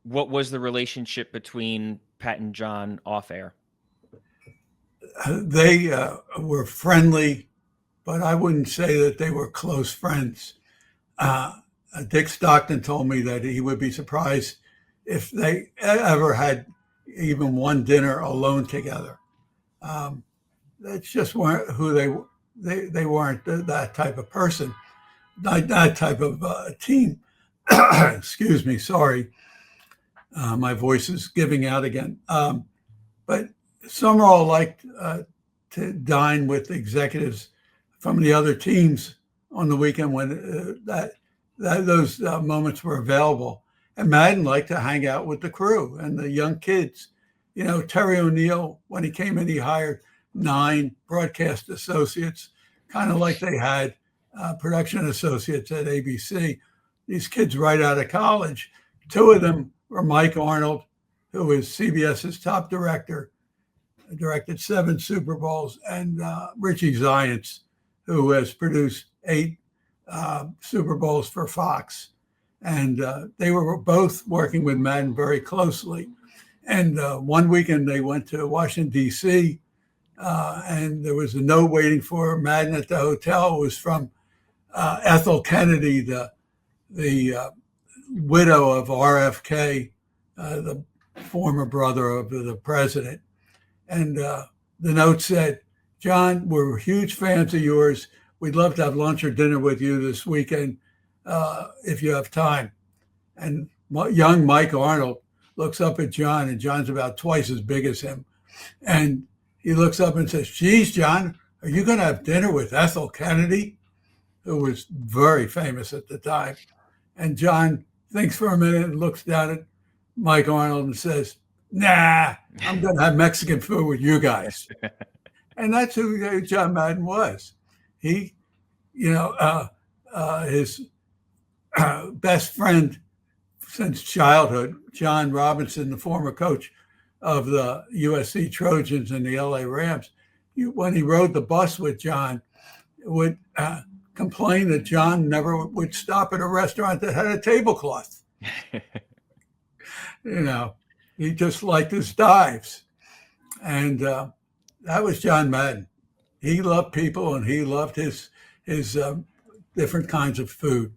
What was the relationship between Pat and John off air? They were friendly, but I wouldn't say that they were close friends. Uh, Dick Stockton told me that he would be surprised if they ever had even one dinner alone together. Um, that's just weren't who they weren't that type of person, not that type of team. Excuse me, sorry, my voice is giving out again. But Summerall liked to dine with executives from the other teams on the weekend when those moments were available. And Madden liked to hang out with the crew and the young kids. You know, Terry O'Neill, when he came in, he hired 9 broadcast associates, kind of like they had production associates at ABC. These kids right out of college. 2 of them were Mike Arnold, who was CBS's top director, directed 7 Super Bowls, and Richie Zients, who has produced 8 Super Bowls for Fox. And they were both working with Madden very closely. And one weekend they went to Washington, D.C., and there was a note waiting for Madden at the hotel. It was from Ethel Kennedy, the widow of RFK, the former brother of the president. And the note said, "John, we're huge fans of yours. We'd love to have lunch or dinner with you this weekend if you have time." And young Mike Arnold looks up at John, and John's about twice as big as him. And he looks up and says, "Geez, John, are you going to have dinner with Ethel Kennedy?" Who was very famous at the time. And John thinks for a minute and looks down at Mike Arnold and says, "Nah, I'm going to have Mexican food with you guys." And that's who John Madden was. He, his best friend since childhood, John Robinson, the former coach of the USC Trojans and the LA Rams, when he rode the bus with John, would complain that John never would stop at a restaurant that had a tablecloth. He just liked his dives. And that was John Madden. He loved people, and he loved his different kinds of food.